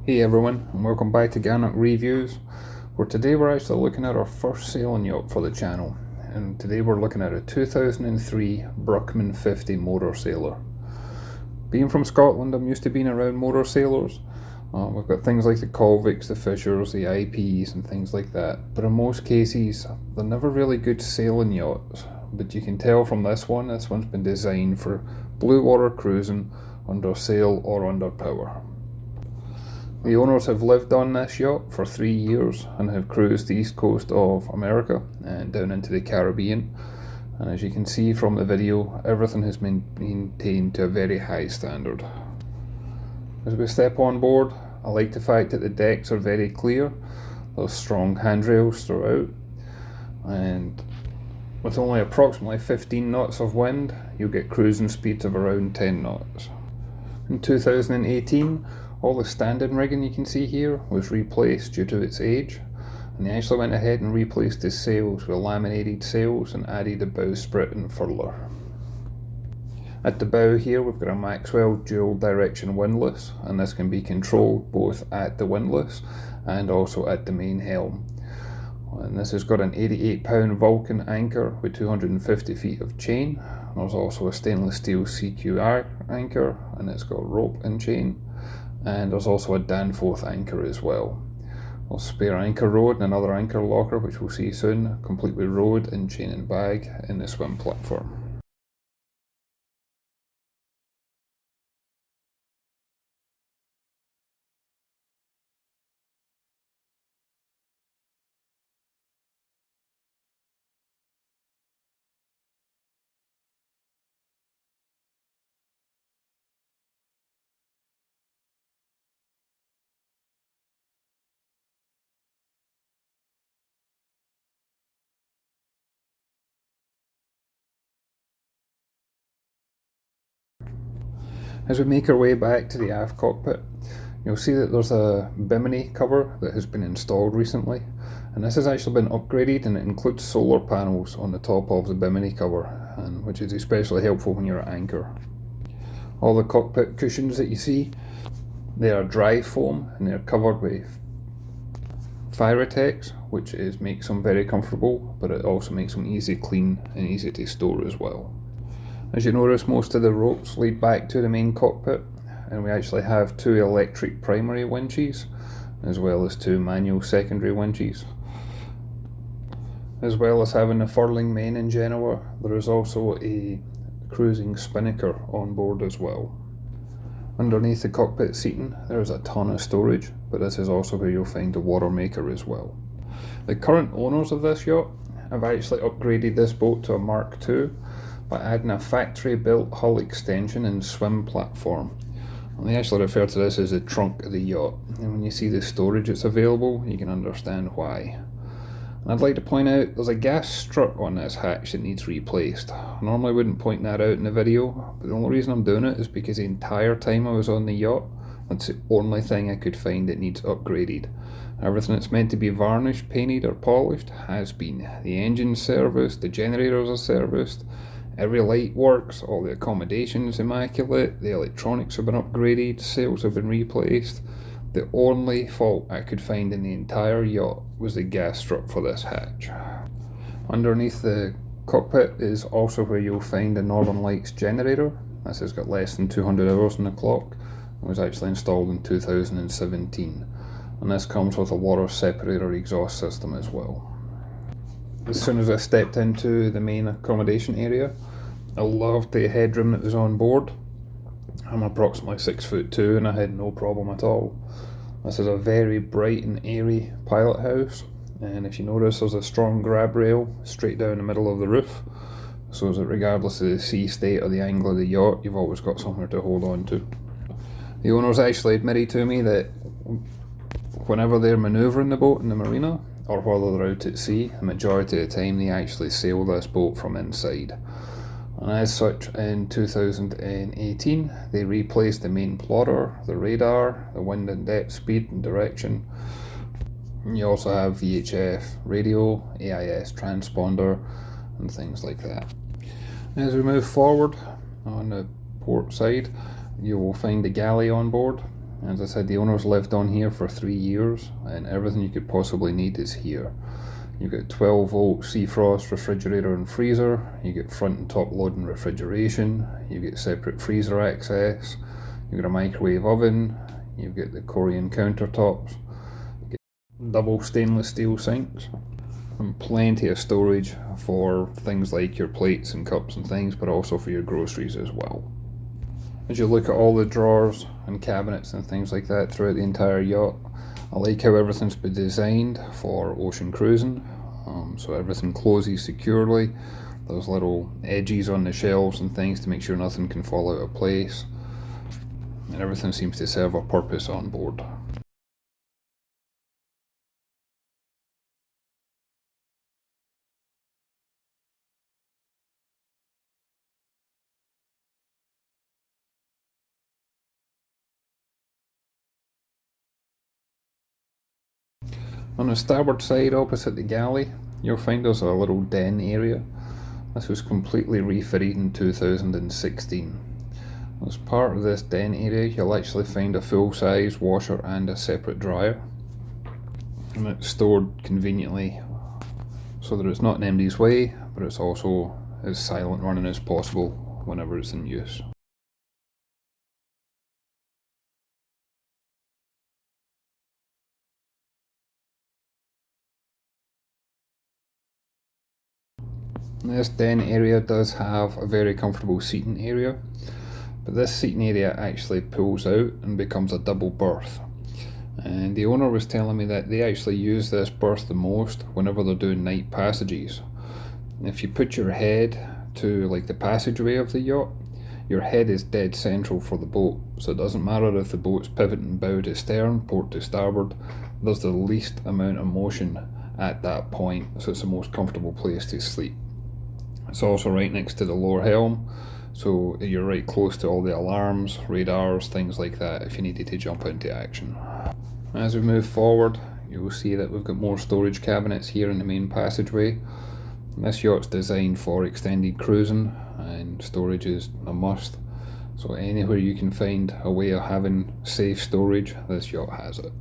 Hey everyone, and welcome back to Garnock Reviews, where today we're actually looking at our first sailing yacht for the channel. And today we're looking at a 2003 Bruckmann 50 motor sailor. Being from Scotland, I'm used to being around motor sailors. We've got things like the Colvicks, the Fishers, the IPs and things like that. But in most cases, they're never really good sailing yachts. But you can tell from this one's been designed for Bluewater cruising under sail or under power. The owners have lived on this yacht for 3 years and have cruised the east coast of America and down into the Caribbean. And as you can see from the video, everything has been maintained to a very high standard. As we step on board, I like the fact that the decks are very clear. There's strong handrails throughout, and with only approximately 15 knots of wind, you'll get cruising speeds of around 10 knots. In 2018, all the standing rigging you can see here was replaced due to its age, and they actually went ahead and replaced the sails with laminated sails and added a bowsprit and furler. At the bow here we've got a Maxwell dual direction windlass, and this can be controlled both at the windlass and also at the main helm. And this has got an 88-pound Vulcan anchor with 250 feet of chain. There's also a stainless steel CPYB anchor, and it's got rope and chain. And there's also a Danforth anchor as well. A spare anchor rod and another anchor locker, which we'll see soon, complete with rod and chain and bag in the swim platform. As we make our way back to the aft cockpit, you'll see that there's a bimini cover that has been installed recently, and this has actually been upgraded, and it includes solar panels on the top of the bimini cover, which is especially helpful when you're at anchor. All the cockpit cushions that you see, they are dry foam and they're covered with Firetex, which makes them very comfortable, but it also makes them easy to clean and easy to store as well. As you notice, most of the ropes lead back to the main cockpit, and we actually have 2 electric primary winches as well as 2 manual secondary winches. As well as having the furling main and genoa, there is also a cruising spinnaker on board as well. Underneath the cockpit seating there is a ton of storage, but this is also where you'll find the water maker as well. The current owners of this yacht have actually upgraded this boat to a Mark II by adding a factory built hull extension and swim platform. And they actually refer to this as the trunk of the yacht, and when you see the storage that's available you can understand why. And I'd like to point out there's a gas strut on this hatch that needs replaced. I normally wouldn't point that out in the video, but the only reason I'm doing it is because the entire time I was on the yacht, that's the only thing I could find that needs upgraded. Everything that's meant to be varnished, painted or polished has been. The engine's serviced, the generators are serviced, every light works, all the accommodation's immaculate, the electronics have been upgraded, sails have been replaced. The only fault I could find in the entire yacht was the gas strut for this hatch. Underneath the cockpit is also where you'll find the Northern Lights generator. This has got less than 200 hours on the clock and was actually installed in 2017. And this comes with a water separator exhaust system as well. As soon as I stepped into the main accommodation area, I loved the headroom that was on board. I'm approximately 6'2" and I had no problem at all. This is a very bright and airy pilot house, and if you notice there's a strong grab rail straight down the middle of the roof, so that regardless of the sea state or the angle of the yacht, you've always got somewhere to hold on to. The owners actually admitted to me that whenever they're manoeuvring the boat in the marina, or while they're out at sea, the majority of the time they actually sail this boat from inside. And as such, in 2018 they replaced the main plotter, the radar, the wind and depth, speed and direction. And you also have VHF radio, AIS transponder and things like that. As we move forward on the port side, you will find the galley on board, As I said, the owners lived on here for 3 years, and everything you could possibly need is here. You've got 12-volt Seafrost refrigerator and freezer, you get front and top loading refrigeration, you get separate freezer access, you've got a microwave oven, you've got the Korean countertops, you get double stainless steel sinks, and plenty of storage for things like your plates and cups and things, but also for your groceries as well. As you look at all the drawers and cabinets and things like that throughout the entire yacht, I like how everything's been designed for ocean cruising, so everything closes securely. Those little edges on the shelves and things to make sure nothing can fall out of place, and everything seems to serve a purpose on board. On the starboard side opposite the galley, you'll find there's a little den area. This was completely refitted in 2016. As part of this den area, you'll actually find a full-size washer and a separate dryer. And it's stored conveniently so that it's not in anybody's way, but it's also as silent running as possible whenever it's in use. This den area does have a very comfortable seating area, but this seating area actually pulls out and becomes a double berth. And the owner was telling me that they actually use this berth the most whenever they're doing night passages. If you put your head to like the passageway of the yacht, your head is dead central for the boat, so it doesn't matter if the boat's pivoting bow to stern, port to starboard, there's the least amount of motion at that point, so it's the most comfortable place to sleep. It's also right next to the lower helm, so you're right close to all the alarms, radars, things like that if you needed to jump into action. As we move forward, you'll see that we've got more storage cabinets here in the main passageway. This yacht's designed for extended cruising, and storage is a must. So anywhere you can find a way of having safe storage, this yacht has it.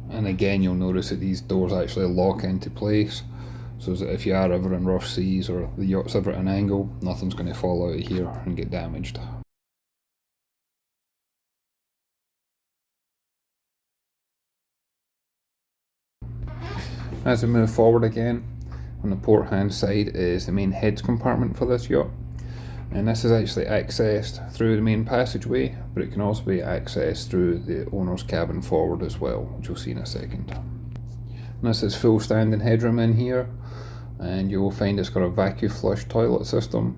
And again, you'll notice that these doors actually lock into place, so that if you are ever in rough seas or the yacht's ever at an angle, nothing's going to fall out of here and get damaged. As we move forward again, on the port hand side is the main heads compartment for this yacht, and this is actually accessed through the main passageway, but it can also be accessed through the owner's cabin forward as well, which you'll see in a second. And this is full standing headroom in here, and you will find it's got a vacuum flush toilet system.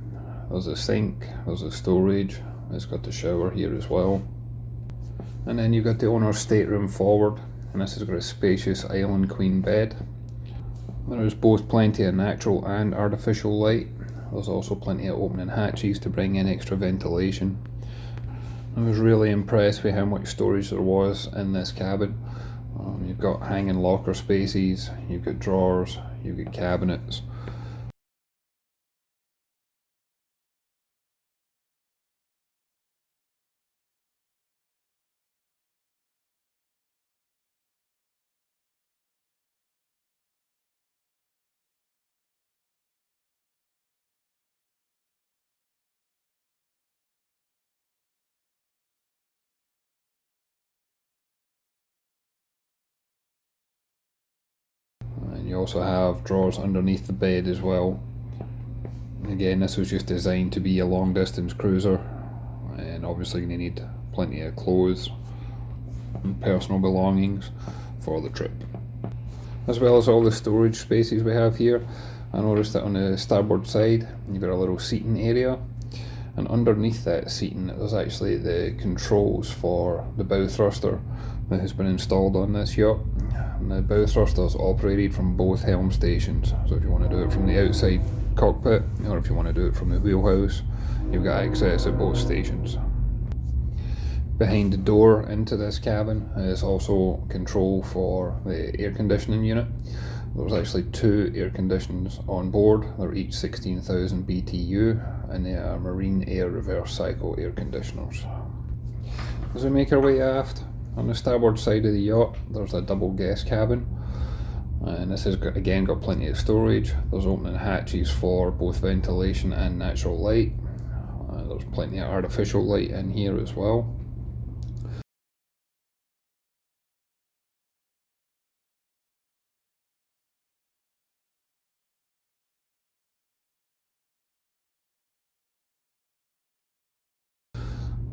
There's a sink, there's a storage, it's got the shower here as well. And then you've got the owner's stateroom forward, and this has got a spacious island queen bed. There is both plenty of natural and artificial light. There's also plenty of opening hatches to bring in extra ventilation. I was really impressed with how much storage there was in this cabin. You've got hanging locker spaces, you've got drawers, you've got cabinets. And you also have drawers underneath the bed as well. Again, this was just designed to be a long distance cruiser, and obviously you need plenty of clothes and personal belongings for the trip. As well as all the storage spaces we have here, I noticed that on the starboard side you've got a little seating area, and underneath that seating there's actually the controls for the bow thruster that has been installed on this yacht. And the bow thruster is operated from both helm stations, so if you want to do it from the outside cockpit or if you want to do it from the wheelhouse, you've got access at both stations. Behind the door into this cabin is also control for the air conditioning unit. There's actually 2 air conditioners on board. They're each 16,000 BTU, and they are marine air reverse cycle air conditioners. As we make our way aft, On the starboard side of the yacht, there's a double guest cabin, and this has again got plenty of storage. There's opening hatches for both ventilation and natural light. There's plenty of artificial light in here as well.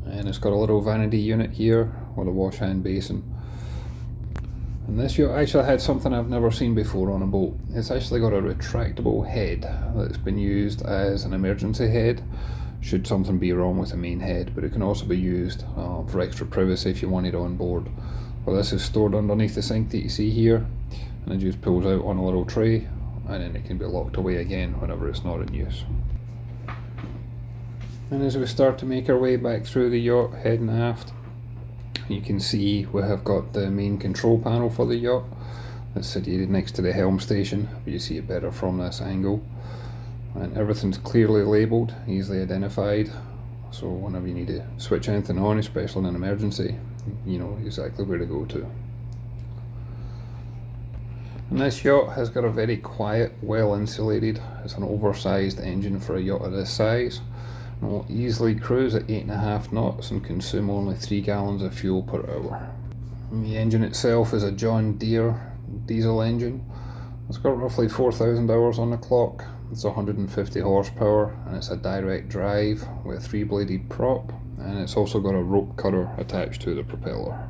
And it's got a little vanity unit here with a wash hand basin. And this yacht actually had something I've never seen before on a boat. It's actually got a retractable head that's been used as an emergency head should something be wrong with the main head, but it can also be used for extra privacy if you want it on board. Well, this is stored underneath the sink that you see here, and it just pulls out on a little tray, and then it can be locked away again whenever it's not in use. And as we start to make our way back through the yacht, heading aft, you can see we have got the main control panel for the yacht that's situated next to the helm station, but you see it better from this angle. And everything's clearly labelled, easily identified, so whenever you need to switch anything on, especially in an emergency, you know exactly where to go to. And this yacht has got a very quiet, well insulated, it's an oversized engine for a yacht of this size. It will easily cruise at 8.5 knots and consume only 3 gallons of fuel per hour. And the engine itself is a John Deere diesel engine. It's got roughly 4,000 hours on the clock. It's 150 horsepower and it's a direct drive with a 3-bladed prop, and it's also got a rope cutter attached to the propeller.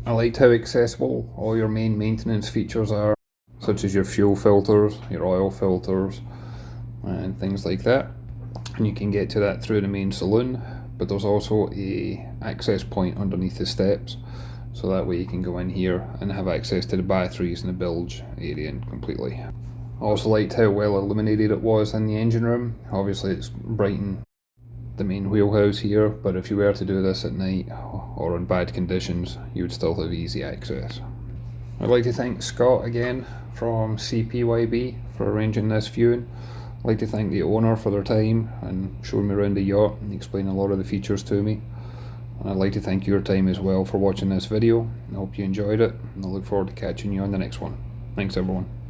I liked how accessible all your main maintenance features are, such as your fuel filters, your oil filters, and things like that. And you can get to that through the main saloon, but there's also a access point underneath the steps, so that way you can go in here and have access to the batteries and the bilge area completely. I also liked how well illuminated it was in the engine room. Obviously it's brightened the main wheelhouse here, but if you were to do this at night or in bad conditions, you would still have easy access. I'd like to thank Scott again from CPYB for arranging this viewing. I'd like to thank the owner for their time and showing me around the yacht and explaining a lot of the features to me. And I'd like to thank your time as well for watching this video. I hope you enjoyed it, and I look forward to catching you on the next one. Thanks everyone.